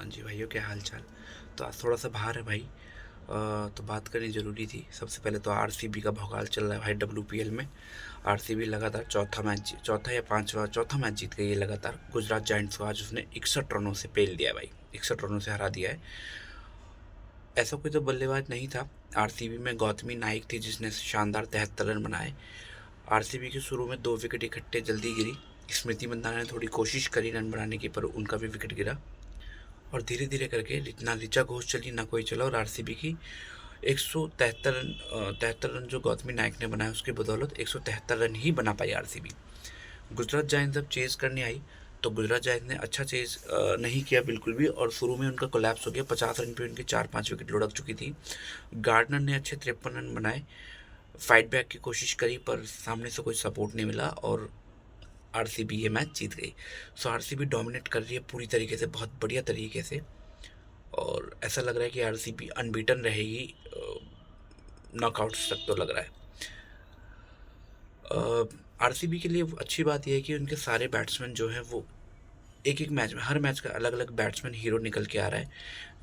हाँ जी भाइयों, क्या हाल चाल। तो आज थोड़ा सा बाहर है भाई। तो बात करनी ज़रूरी थी। सबसे पहले तो आरसीबी का भौकाल चल रहा है भाई डब्ल्यूपीएल में। आरसीबी लगातार चौथा या पांचवा चौथा मैच जीत गई है लगातार। गुजरात जायंट्स को आज उसने 61 रनों से पेल दिया है भाई, 61 रनों से हरा दिया है। ऐसा कोई तो बल्लेबाज नहीं था आरसीबी में। गौतमी नाइक थी जिसने शानदार 73 रन बनाए। आरसीबी के शुरू में 2 विकेट इकट्ठे जल्दी गिरी। स्मृति मंदाना ने थोड़ी कोशिश करी रन बनाने की, पर उनका भी विकेट गिरा। और धीरे धीरे करके ना ऋचा घोष चली ना कोई चला, और आरसीबी की 173 रन जो गौतमी नायक ने बनाया उसकी बदौलत 173 रन ही बना पाई आरसीबी। गुजरात जायंट्स जब चेज करने आई तो गुजरात जायंट्स ने अच्छा चेज नहीं किया बिल्कुल भी, और शुरू में उनका कोलैप्स हो गया। 50 रन पे उनके 4-5 विकेट लुढ़क चुकी थी। गार्डनर ने अच्छे 53 रन बनाए, फाइट बैक की कोशिश करी, पर सामने से कोई सपोर्ट नहीं मिला और आरसीबी ये मैच जीत गई। सो आरसीबी डोमिनेट कर रही है पूरी तरीके से, बहुत बढ़िया तरीके से। और ऐसा लग रहा है कि आरसीबी अनबीटन रहेगी नॉकआउट्स तक, तो लग रहा है। आरसीबी के लिए अच्छी बात यह है कि उनके सारे बैट्समैन जो हैं वो एक एक मैच में, हर मैच का अलग अलग बैट्समैन हीरो निकल के आ रहा है,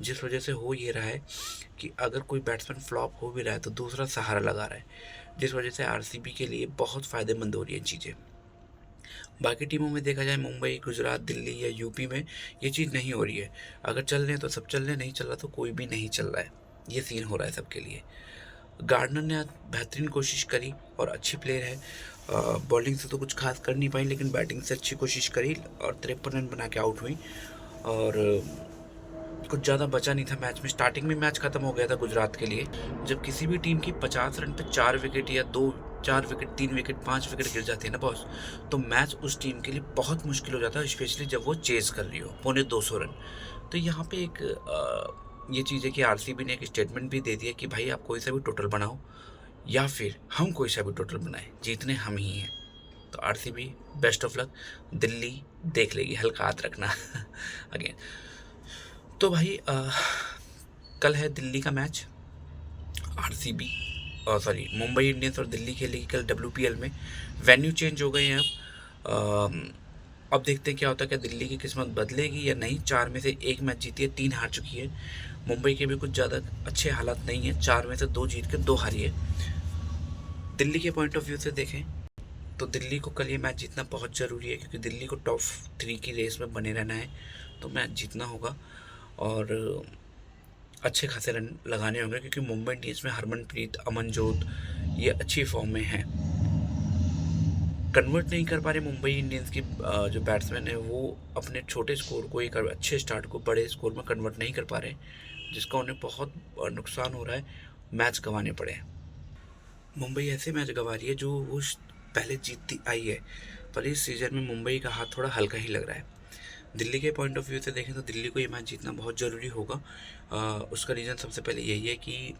जिस वजह से हो ये रहा है कि अगर कोई बैट्समैन फ्लॉप हो भी रहा है तो दूसरा सहारा लगा रहा है, जिस वजह से आरसीबी के लिए बहुत फ़ायदेमंद हो रही है चीज़ें। बाकी टीमों में देखा जाए, मुंबई, गुजरात, दिल्ली या यूपी में ये चीज़ नहीं हो रही है। अगर चल रहे हैं तो सब चल रहे हैं, नहीं चल रहा तो कोई भी नहीं चल रहा है। ये सीन हो रहा है सबके लिए। गार्डनर ने आज बेहतरीन कोशिश करी और अच्छी प्लेयर है। बॉलिंग से तो कुछ खास कर नहीं पाई, लेकिन बैटिंग से अच्छी कोशिश करी और 53 रन बना के आउट हुई। और कुछ ज़्यादा बचा नहीं था मैच में। स्टार्टिंग में मैच खत्म हो गया था गुजरात के लिए। जब किसी भी टीम की 50 रन पे 4 विकेट या 4 विकेट, 3 विकेट, 5 विकेट गिर जाते हैं ना बॉस, तो मैच उस टीम के लिए बहुत मुश्किल हो जाता है, स्पेशली जब वो चेज कर रही हो पौने 200 रन। तो यहाँ पे एक ये चीज़ है कि आरसीबी ने एक स्टेटमेंट भी दे दिया कि भाई आप कोई सा भी टोटल बनाओ या फिर हम कोई सा भी टोटल बनाए, जीतने हम ही हैं। तो RCB best of luck. Delhi देख लेगी, हल्का हाथ रखना अगेन। तो भाई कल है दिल्ली का match. RCB sorry Mumbai Indians और दिल्ली खेलेगी कल डब्ल्यूपीएल में। वेन्यू चेंज हो गए हैं अब देखते हैं क्या होता है। क्या दिल्ली की किस्मत बदलेगी या नहीं। 4 में से 1 मैच जीती है, 3 हार चुकी है। मुंबई के भी कुछ ज़्यादा अच्छे हालात नहीं है, 4 में से 2 जीत के 2 हारी है। दिल्ली के पॉइंट ऑफ व्यू से देखें तो दिल्ली को कल ये मैच जीतना बहुत ज़रूरी है, क्योंकि दिल्ली को टॉप 3 की रेस में बने रहना है, तो मैच जीतना होगा और अच्छे खासे रन लगाने होंगे, क्योंकि मुंबई इंडियंस में हरमनप्रीत, अमनजोत ये अच्छी फॉर्म में हैं। कन्वर्ट नहीं कर पा रहे मुंबई इंडियंस की जो बैट्समैन है वो अपने छोटे स्कोर को एक अच्छे स्टार्ट को बड़े स्कोर में कन्वर्ट नहीं कर पा रहे, जिसका उन्हें बहुत नुकसान हो रहा है, मैच गंवाने पड़े हैं। मुंबई ऐसे मैच गंवा रही है जो वो पहले जीतती आई है, पर इस सीज़न में मुंबई का हाथ थोड़ा हल्का ही लग रहा है। दिल्ली के पॉइंट ऑफ व्यू से देखें तो दिल्ली को ये मैच जीतना बहुत ज़रूरी होगा। उसका रीज़न सबसे पहले यही है कि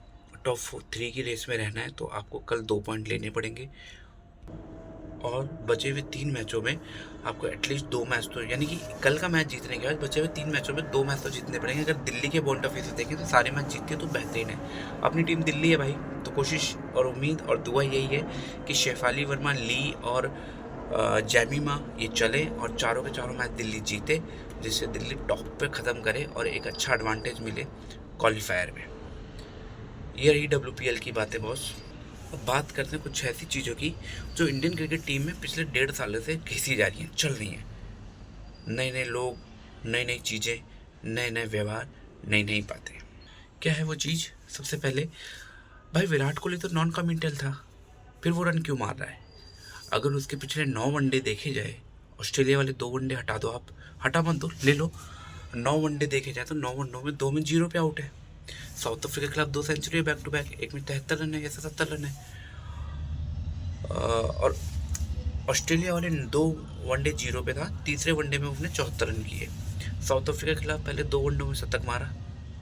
टॉप 3 की रेस में रहना है, तो आपको कल 2 पॉइंट लेने पड़ेंगे और बचे हुए 3 मैचों में आपको एटलीस्ट 2 मैच तो, यानी कि कल का मैच जीतने के बाद बचे हुए 3 मैचों में 2 मैच तो जीतने पड़ेंगे। अगर दिल्ली के पॉइंट ऑफ व्यू से देखें तो सारे मैच जीतते तो बेहतरीन है। अपनी टीम दिल्ली है भाई, तो कोशिश और उम्मीद और दुआ यही है कि शेफाली वर्मा, ली और जैमिमा ये चले और चारों के चारों मैच दिल्ली जीते, जिससे दिल्ली टॉप पे ख़त्म करे और एक अच्छा एडवांटेज मिले क्वालिफायर में। ये रही डब्ल्यूपीएल की बातें बॉस। अब बात करते हैं कुछ ऐसी चीज़ों की जो इंडियन क्रिकेट टीम में पिछले 1.5 सालों से घिसी जा रही हैं, चल रही हैं। नए नए लोग, नई नई चीज़ें, नए नए व्यवहार, नई नई बातें। क्या है वो चीज़? सबसे पहले भाई विराट कोहली तो नॉन कमिटल था, फिर वो रन क्यों मार रहा है? अगर उसके पिछले 9 वनडे देखे जाए, ऑस्ट्रेलिया वाले 2 वनडे हटा दो, आप हटा मत दो, ले लो, 9 वनडे देखे जाए तो 9 वनडों में 2 में 0 पे आउट है। साउथ अफ्रीका के खिलाफ 2 सेंचुरी है बैक टू बैक, एक में 73 रन है या 77 रन है। और ऑस्ट्रेलिया वाले 2 वनडे 0 पे था, तीसरे वनडे में उसने 74 रन किए। साउथ अफ्रीका के खिलाफ पहले 2 वनडों में शतक मारा,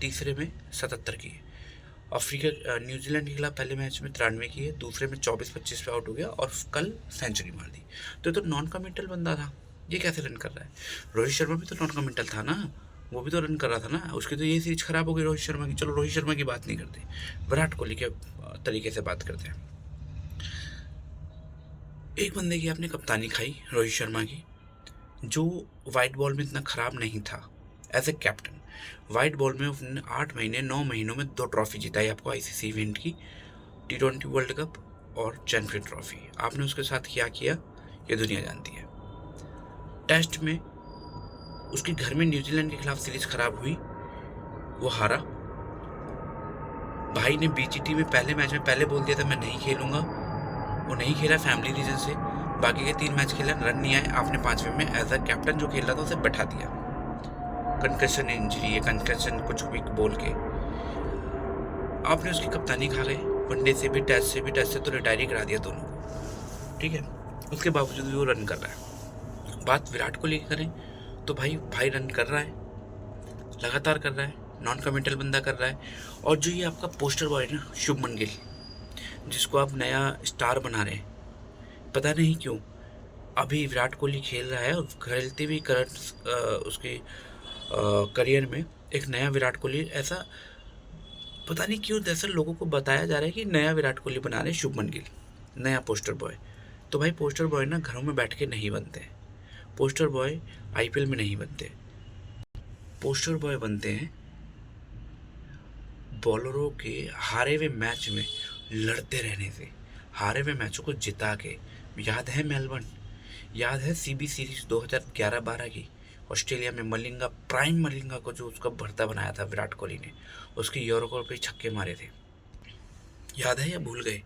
तीसरे में 77 किए। न्यूजीलैंड के खिलाफ पहले मैच में 93 किए, दूसरे में 24-25 पे आउट हो गया और कल सेंचुरी मार दी। तो नॉन कमिटल बंदा था, ये कैसे रन कर रहा है? रोहित शर्मा भी तो नॉन कमिटल था ना, वो भी तो रन कर रहा था ना। उसकी तो ये सीरीज खराब हो गई रोहित शर्मा की। चलो रोहित शर्मा की बात नहीं करते, विराट कोहली के तरीके से बात करते हैं। एक बंदे की आपने कप्तानी खाई, रोहित शर्मा की, जो वाइट बॉल में इतना ख़राब नहीं था as a captain. White ball में उसने 8 महीने 9 महीनों में 2 ट्रॉफी जिताई आपको आईसीसी इवेंट की, T20 वर्ल्ड कप और चैंपियन ट्रॉफी। आपने उसके साथ क्या किया ये दुनिया जानती है। टेस्ट में उसके घर में न्यूजीलैंड के खिलाफ सीरीज खराब हुई, वो हारा। भाई ने बीजीटी में पहले मैच में पहले बोल दिया था मैं नहीं खेलूंगा, वो नहीं खेला फैमिली रीजन से। बाकी के 3 मैच खेला, रन नहीं आए। आपने 5वें में एज अ कैप्टन जो खेल रहा था उसे बैठा दिया, कंकशन इंजरी है, कंकशन कुछ भी बोल के आपने उसकी कप्तानी खा गए। वनडे से भी टेस्ट से तो रिटायर ही करा दिया दोनों को, ठीक है। उसके बावजूद भी वो रन कर रहा है। बात विराट कोहली की करें तो भाई रन कर रहा है, लगातार कर रहा है, नॉन कमिटल बंदा कर रहा है। और जो ये आपका पोस्टर बॉय है ना शुभमन गिल, जिसको आप नया स्टार बना रहे हैं, पता नहीं क्यों अभी विराट कोहली खेल रहा है और खेलते भी करंट उसके करियर में एक नया विराट कोहली, ऐसा पता नहीं क्यों जैसे लोगों को बताया जा रहा है कि नया विराट कोहली बना रहे शुभमन गिल, नया पोस्टर बॉय। तो भाई पोस्टर बॉय ना घरों में बैठ के नहीं बनते हैं, पोस्टर बॉय आईपीएल में नहीं बनते, पोस्टर बॉय बनते हैं बॉलरों के हारे हुए मैच में लड़ते रहने से, हारे हुए मैचों को जिता के। याद है मेलबर्न, याद है सीबी सीरीज 2011-12 की, ऑस्ट्रेलिया में मलिंगा, प्राइम मलिंगा को जो उसका भरता बनाया था विराट कोहली ने, उसके यॉर्कर पे छक्के मारे थे। याद है या भूल गए?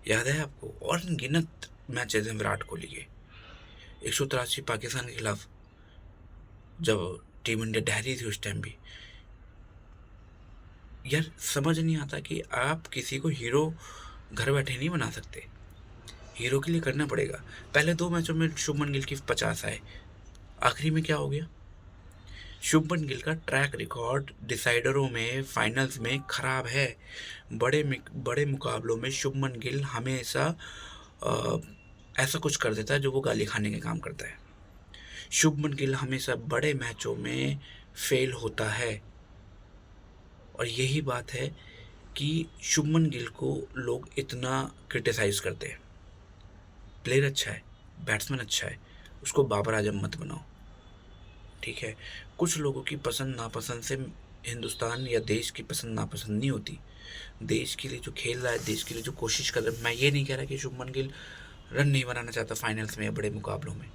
याद है आपको? और अनगिनत मैचेज हैं विराट कोहली के। 183 पाकिस्तान के खिलाफ जब टीम इंडिया डहरी थी उस टाइम भी। यार समझ नहीं आता कि आप किसी को हीरो घर बैठे नहीं बना सकते, हीरो के लिए करना पड़ेगा। पहले 2 मैचों में शुभमन गिल की 50 आए, आखिरी में क्या हो गया? शुभमन गिल का ट्रैक रिकॉर्ड डिसाइडरों में, फाइनल्स में खराब है। बड़े मुकाबलों में शुभमन गिल हमेशा ऐसा कुछ कर देता है जो वो गाली खाने के काम करता है। शुभमन गिल हमेशा बड़े मैचों में फेल होता है, और यही बात है कि शुभमन गिल को लोग इतना क्रिटिसाइज करते हैं। प्लेयर अच्छा है, बैट्समैन अच्छा है, उसको बाबर आजम मत बनाओ, ठीक है। कुछ लोगों की पसंद नापसंद से हिंदुस्तान या देश की पसंद नापसंद नहीं होती। देश के लिए जो खेल रहा है, देश के लिए जो कोशिश कर रहा है, मैं ये नहीं कह रहा कि शुभमन गिल रन नहीं बनाना चाहता फाइनल्स में या बड़े मुकाबलों में,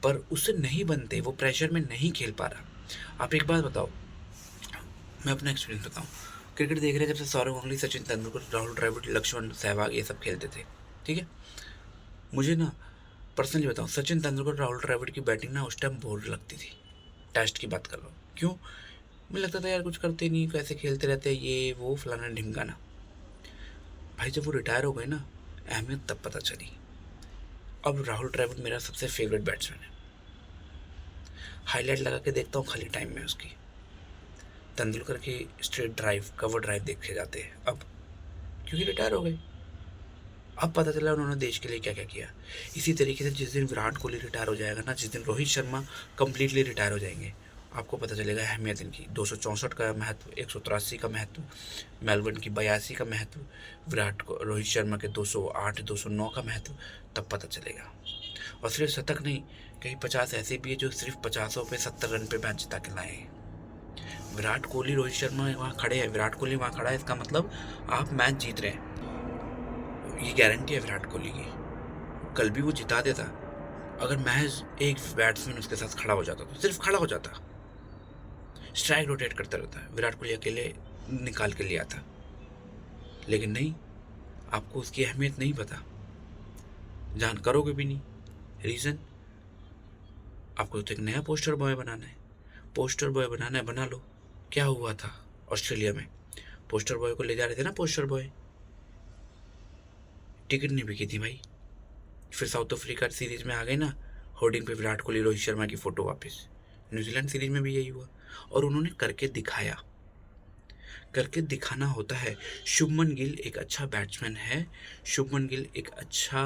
पर उससे नहीं बनते, वो प्रेशर में नहीं खेल पा रहा। आप एक बात बताओ, मैं अपना एक्सपीरियंस बताऊँ। क्रिकेट देख रहे जब से सौरव गांगुली, सचिन तेंदुलकर, राहुल द्रविड़, लक्ष्मण सहवाग ये सब खेलते थे, ठीक है। मुझे ना पर्सनली बताऊँ, सचिन तेंदुलकर, राहुल द्रविड़ की बैटिंग ना उस टाइम बोर लगती थी। टेस्ट की बात कर रहा हूँ, क्यों? मुझे लगता था यार कुछ करते नहीं, कैसे खेलते रहते, ये वो फलाना ढिमकाना। भाई जब वो रिटायर हो गए ना, अहमियत तब पता चली। अब राहुल द्रविड़ मेरा सबसे फेवरेट बैट्समैन है, हाईलाइट लगा के देखता हूँ खाली टाइम में उसकी। तेंदुलकर की स्ट्रेट ड्राइव, कवर ड्राइव देखे जाते हैं अब, क्योंकि रिटायर हो गए। अब पता चला उन्होंने देश के लिए क्या क्या किया। इसी तरीके से जिस दिन विराट कोहली रिटायर हो जाएगा ना, जिस दिन रोहित शर्मा कम्प्लीटली रिटायर हो जाएंगे, आपको पता चलेगा अहमियत इनकी। 264 का महत्व, 183 का महत्व, मेलबर्न की 82 का महत्व, रोहित शर्मा के 208 209 का महत्व, तब पता चलेगा। और सिर्फ शतक नहीं, कहीं 50 ऐसे भी है जो सिर्फ 50 पे 70 रन पे मैच जिता के लाए हैं। विराट कोहली, रोहित शर्मा वहाँ खड़े हैं, विराट कोहली वहाँ खड़ा है, इसका मतलब आप मैच जीत रहे हैं, ये गारंटी है विराट कोहली की। कल भी वो जिता देता अगर महज एक बैट्समैन उसके साथ खड़ा हो जाता, तो सिर्फ खड़ा हो जाता, स्ट्राइक रोटेट करता रहता है, विराट कोहली अकेले निकाल के ले आता। लेकिन नहीं, आपको उसकी अहमियत नहीं पता, जान करोगे भी नहीं। रीज़न, आपको तो एक नया पोस्टर बॉय बनाना है, पोस्टर बॉय बनाना है, बना लो। क्या हुआ था ऑस्ट्रेलिया में? पोस्टर बॉय को ले जा रहे थे ना, पोस्टर बॉय, टिकट नहीं बिकी थी भाई। फिर साउथ अफ्रीका सीरीज में आ गए ना, होर्डिंग पे विराट कोहली, रोहित शर्मा की फ़ोटो वापस। न्यूजीलैंड सीरीज में भी यही हुआ, और उन्होंने करके दिखाया। करके दिखाना होता है। शुभमन गिल एक अच्छा बैट्समैन है, शुभमन गिल एक अच्छा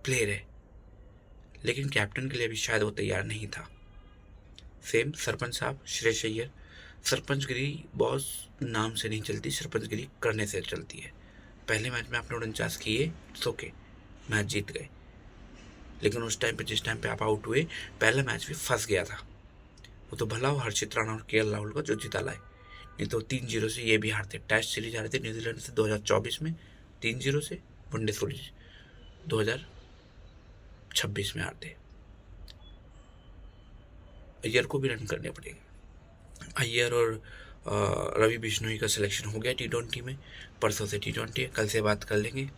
प्लेयर है, लेकिन कैप्टन के लिए भी शायद वो तैयार नहीं था। सेम सरपंच साहब, श्रेयस अय्यर, सरपंचगिरी बॉस नाम से नहीं चलती, सरपंचगिरी करने से चलती है। पहले मैच में आपने 49 किए, ओके, मैच जीत गए, लेकिन उस टाइम पे जिस टाइम पे आप आउट हुए, पहला मैच भी फंस गया था, वो तो भला हो हर्षित राणा और केएल राहुल का जो जीता लाए, नहीं तो 3-0 से ये भी हारते। टेस्ट सीरीज हारे थे न्यूजीलैंड से 2024 में 3-0 से, वनडे सीरीज 2026 में हारते। अय्यर को भी रन करने पड़ेंगे। अय्यर और रवि बिश्नोई का सिलेक्शन हो गया T20 में, परसों से T20 है, कल से बात कर लेंगे।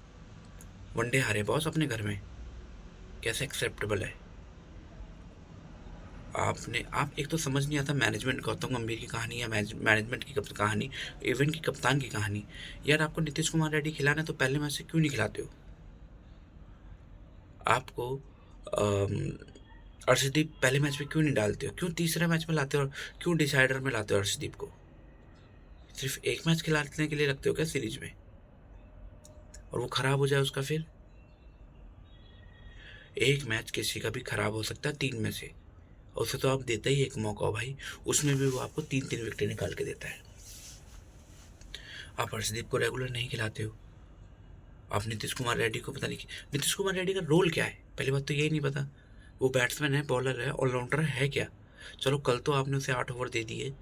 वनडे हारे बॉस अपने घर में, कैसे एक्सेप्टेबल है? आप एक तो समझ नहीं आता मैनेजमेंट, गौतम गंभीर की कहानी या मैनेजमेंट की कहानी, इवेंट की कप्तान की कहानी। यार आपको नीतीश कुमार रेड्डी खिलाना है तो पहले मैच से क्यों नहीं खिलाते हो? आपको अर्शदीप पहले मैच में क्यों नहीं डालते हो? क्यों तीसरे मैच में लाते हो? और क्यों डिसाइडर में लाते हो अर्शदीप को? सिर्फ एक मैच खिलाने के लिए रखते हो क्या सीरीज में? और वो खराब हो जाए उसका, फिर एक मैच किसी का भी खराब हो सकता है 3 में से, और उसे तो आप देते ही एक मौका हो भाई, उसमें भी वो आपको 3-3 विकेट निकाल के देता है। आप हर्षदीप को रेगुलर नहीं खिलाते हो। आप नीतीश कुमार रेड्डी को पता नहीं, नीतीश कुमार रेड्डी का रोल क्या है? पहली बात तो यही नहीं पता। वो बैट्समैन है, बॉलर है, ऑलराउंडर है क्या? चलो कल तो आपने उसे 8 ओवर दे दिए,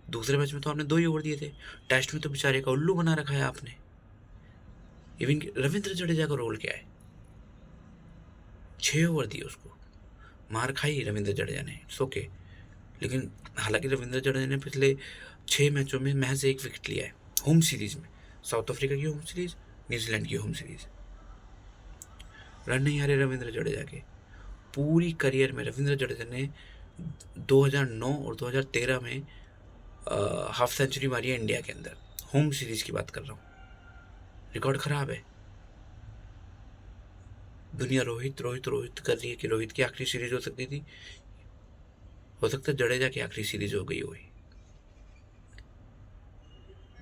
दूसरे मैच में तो आपने 2 ही ओवर दिए थे। टेस्ट में तो बेचारे का उल्लू बना रखा है आपने। इवन रविंद्र जडेजा का रोल क्या है? 6 ओवर दिए उसको, मार खाई रविंद्र जडेजा ने, सोके। लेकिन हालांकि रविंद्र जडेजा ने पिछले 6 मैचों में महज 1 विकेट लिया है होम सीरीज में। साउथ अफ्रीका की होम सीरीज, न्यूजीलैंड की होम सीरीज। रन नहीं आ रहे रविंद्र जडेजा के। पूरी करियर में रविंद्र जडेजा ने 2009 और 2013 में हाफ सेंचुरी मारी है इंडिया के अंदर। होम सीरीज की बात कर रहा हूँ, रिकॉर्ड खराब है। दुनिया रोहित रोहित रोहित कर रही है कि रोहित की आखिरी सीरीज हो सकती थी, हो सकता है जडेजा की आखिरी सीरीज हो गई हुई।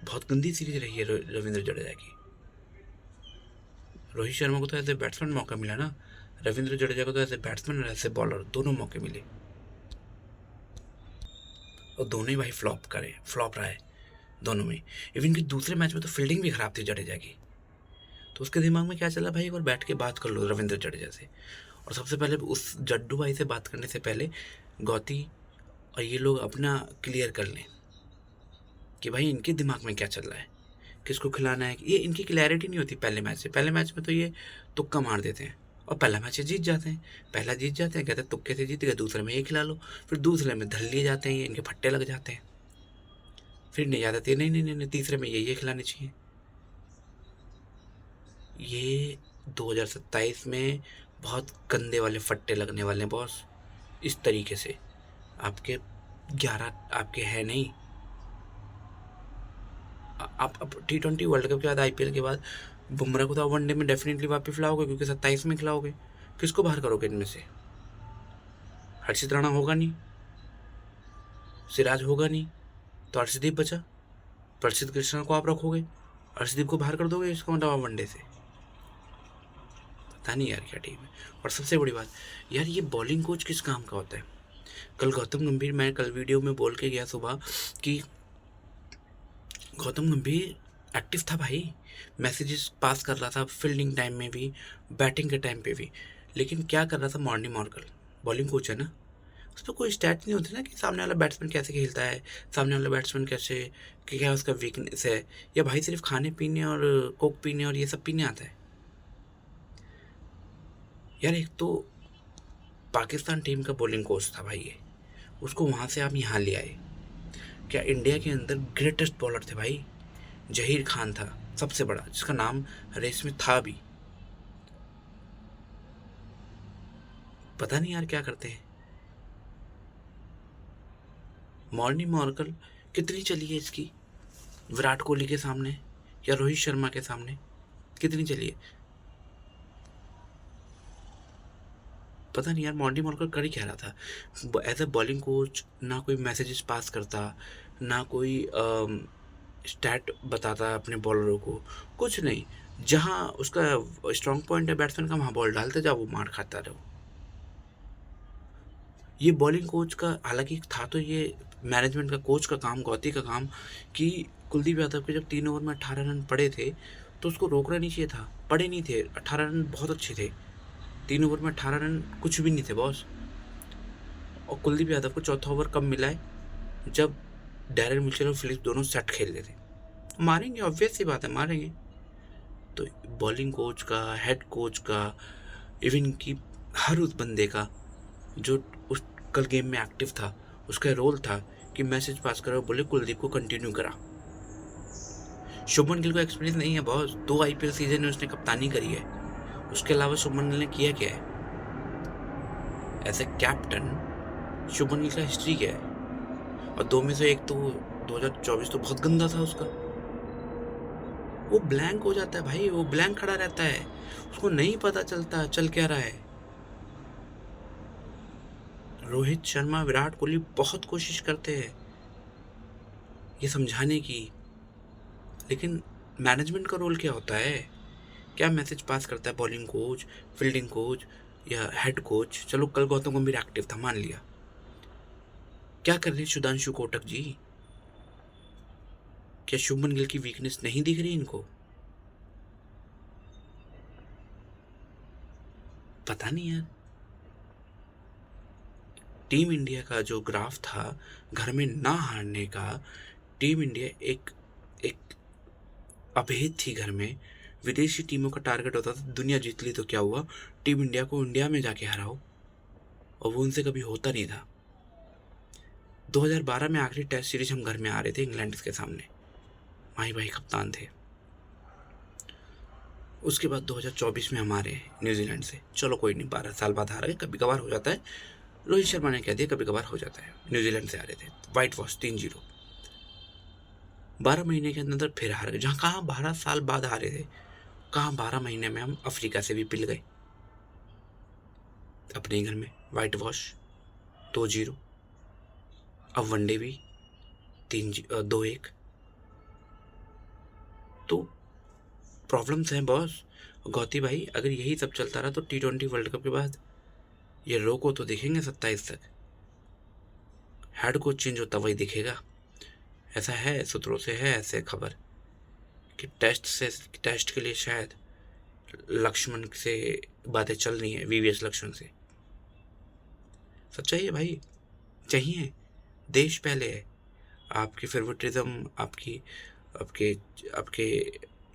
बहुत गंदी सीरीज रही है रविंद्र जडेजा की। रोहित शर्मा को तो ऐसे बैट्समैन मौका मिला ना, रविंद्र जडेजा को तो ऐसे बैट्समैन और ऐसे बॉलर दोनों मौके मिले, और दोनों ही भाई फ्लॉप रहा है दोनों में। इवन कि दूसरे मैच में तो फील्डिंग भी खराब थी जडेजा की। तो उसके दिमाग में क्या चला भाई, एक बार बैठ के बात कर लो रविंद्र जडेजा से। और सबसे पहले उस जड्डू भाई से बात करने से पहले गौती और ये लोग अपना क्लियर कर लें कि भाई इनके दिमाग में क्या चल रहा है, किसको खिलाना है। ये इनकी क्लैरिटी नहीं होती पहले मैच से। पहले मैच में तो ये तुक्का मार देते हैं और पहला मैच जीत जाते हैं। पहला जीत जाते हैं, कहते हैं तुक्के से जीत गए, दूसरे में ये खिला लो, फिर दूसरे में धल लिए जाते हैं, इनके फट्टे लग जाते हैं, फिर नहीं जाते, नहीं नहीं नहीं तीसरे में ये खिलाने चाहिए। ये 2027 में बहुत गंदे वाले फट्टे लगने वाले हैं बॉस। इस तरीके से आपके 11 आपके है नहीं। आप अब T20 वर्ल्ड कप के बाद, IPL के बाद बुमराह को तो वनडे में डेफिनेटली वापस खिलाओगे, क्योंकि 27 में खिलाओगे। किसको बाहर करोगे इनमें से? हर्षित राणा होगा नहीं, सिराज होगा नहीं, तो अर्शदीप बचा। प्रसिद्ध कृष्णा को आप रखोगे, अर्शदीप को बाहर कर दोगे, इसका मतलब वनडे से। पता नहीं यार क्या टीम है। और सबसे बड़ी बात यार, ये बॉलिंग कोच किस काम का होता है? कल गौतम गंभीर, मैं कल वीडियो में बोल के गया सुबह कि गौतम गंभीर एक्टिव था भाई, मैसेजेस पास कर रहा था फील्डिंग टाइम में भी, बैटिंग के टाइम पे भी। लेकिन क्या कर रहा था मॉर्नी मॉर्कल, बॉलिंग कोच है ना, उस पर कोई स्टैट नहीं होती ना कि सामने वाला बैट्समैन कैसे खेलता है, सामने वाला बैट्समैन कैसे, कि क्या उसका वीकनेस है, या भाई सिर्फ खाने पीने और कोक पीने और ये सब पीने आता है। यार एक तो पाकिस्तान टीम का बॉलिंग कोच था भाई ये, उसको वहाँ से आप यहाँ ले आए। क्या इंडिया के अंदर ग्रेटेस्ट बॉलर थे भाई, जहीर खान था सबसे बड़ा, जिसका नाम रेस में था भी। पता नहीं यार क्या करते हैं। मॉर्नी मॉर्कल कितनी चली है इसकी, विराट कोहली के सामने या रोहित शर्मा के सामने कितनी चली है? पता नहीं यार मॉर्नी मॉर्कल कर ही क्या रहा था एज ए बॉलिंग कोच। ना कोई मैसेजेस पास करता, ना कोई स्टैट बताता अपने बॉलरों को, कुछ नहीं। जहाँ उसका स्ट्रॉन्ग पॉइंट है बैट्समैन का, वहाँ बॉल डालते जाओ, वो मार खाता रहो। ये बॉलिंग कोच का, हालांकि था तो ये मैनेजमेंट का, कोच का काम, गौती का काम, कि कुलदीप यादव के जब 3 ओवर में 18 रन पड़े थे तो उसको रोकना नहीं चाहिए था। पड़े नहीं थे 18 रन, बहुत अच्छे थे। 3 ओवर में 18 रन कुछ भी नहीं थे बॉस। और कुलदीप यादव को चौथा ओवर कब मिला है, जब डैरेन मिचेल और फिलिप्स दोनों सेट खेल रहे थे। मारेंगे, ऑब्वियस सी बात है, मारेंगे। तो बॉलिंग कोच का, हेड कोच का, इवन की हर उस बंदे का जो उस कल गेम में एक्टिव था, उसका रोल था कि मैसेज पास करा और बोले कुलदीप को कंटिन्यू करा। शुभमन गिल को एक्सपीरियंस नहीं है बॉस, 2 आईपीएल सीजन में उसने कप्तानी करी है, उसके अलावा शुभमन गिल ने किया क्या है as a captain? Shubman Gill का हिस्ट्री क्या है? और 2 में से एक तो 2024 तो बहुत गंदा था उसका। वो ब्लैंक हो जाता है भाई, वो ब्लैंक खड़ा रहता है, उसको नहीं पता चलता चल क्या रहा है। रोहित शर्मा, विराट कोहली बहुत कोशिश करते हैं ये समझाने की, लेकिन मैनेजमेंट का रोल क्या होता है? क्या मैसेज पास करता है बॉलिंग कोच, फील्डिंग कोच या हेड कोच? चलो कल गौतम गंभीर एक्टिव था, मान लिया। क्या कर रहे हैं सुधांशु कोटक जी? क्या शुभमन गिल की वीकनेस नहीं दिख रही इनको? पता नहीं यार। टीम इंडिया का जो ग्राफ था घर में ना हारने का, टीम इंडिया एक एक अभेद थी घर में। विदेशी टीमों का टारगेट होता था दुनिया जीत ली तो क्या हुआ, टीम इंडिया को इंडिया में जाके हराओ, और वो उनसे कभी होता नहीं था। 2012 में आखिरी टेस्ट सीरीज हम घर में आ रहे थे इंग्लैंड के सामने, माही भाई कप्तान थे। उसके बाद 2024 में हमारे न्यूजीलैंड से, चलो कोई नहीं, 12 साल बाद हार गए, कभी कभार हो जाता है। रोहित शर्मा ने कह दिया कभी कभार हो जाता है। न्यूजीलैंड से आ रहे थे, वाइट वॉश 3-0। 12 महीने के अंदर फिर हार गए, जहाँ कहाँ 12 साल बाद हारे थे, कहाँ 12 महीने में हम अफ्रीका से भी पिल गए अपने घर में, वाइट वॉश 2-0। अब वनडे भी 2-1। तो प्रॉब्लम्स हैं बॉस। गौती भाई, अगर यही सब चलता रहा तो T20 वर्ल्ड कप के बाद ये रो को तो देखेंगे 27 तक। हेड कोच चेंज होता वही दिखेगा। ऐसा है, सूत्रों से है ऐसे खबर कि टेस्ट के लिए शायद लक्ष्मण से बातें चल रही हैं, VVS लक्ष्मण से। सच्चाई है भाई, चाहिए, देश पहले है। आपकी फेवरेटिज्म, आपकी आपके आपके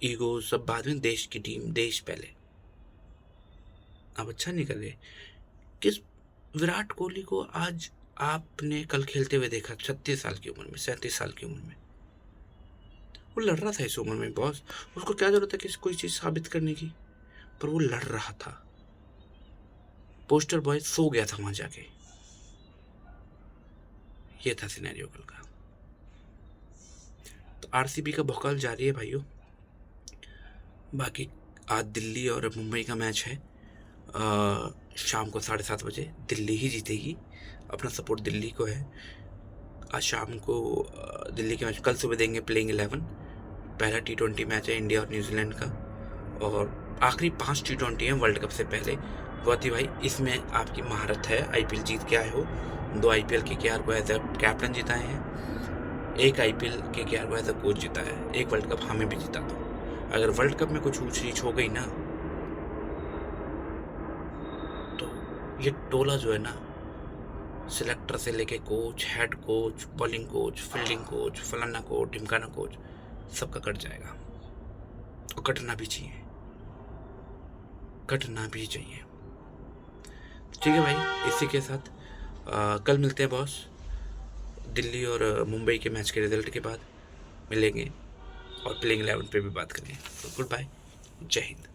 ईगो सब बाद में, देश की टीम, देश पहले। आप अच्छा नहीं कर रहे। किस विराट कोहली को आज आपने कल खेलते हुए देखा, 36 साल की उम्र में, 37 साल की उम्र में, वो लड़ रहा था इस उम्र में बॉस। उसको क्या जरूरत है कि कोई चीज साबित करने की, पर वो लड़ रहा था। पोस्टर बॉय सो गया था वहां जाके। ये था सिनेरियो कल का। तो RCB का भौकाल जारी है भाइयों। बाकी आज दिल्ली और मुंबई का मैच है, शाम को 7:30 बजे। दिल्ली ही जीतेगी, अपना सपोर्ट दिल्ली को है। आज शाम को दिल्ली के मैच कल सुबह देंगे प्लेइंग 11। पहला T20 मैच है इंडिया और न्यूजीलैंड का, और आखिरी 5 T20 हैं वर्ल्ड कप से पहले। गौती भाई, इसमें आपकी महारत है, IPL जीत के आए हो। 2 IPL KKR को एज ए कैप्टन जिताए हैं, 1 IPL KKR को एज ए कोच जिता है, 1 वर्ल्ड कप हमें भी जिता दो। अगर वर्ल्ड कप में कुछ ऊंच नीच हो गई ना, तो ये टोला जो है ना, सिलेक्टर से लेके coach, head coach, bowling coach, fielding coach, फलाना कोच, ढिमकाना कोच, सबका कट जाएगा। और कटना भी चाहिए, कटना भी चाहिए। ठीक है भाई, इसी के साथ कल मिलते हैं बॉस। दिल्ली और मुंबई के मैच के रिजल्ट के बाद मिलेंगे और प्लेइंग 11 पे भी बात करेंगे। तो गुड बाय, जय हिंद।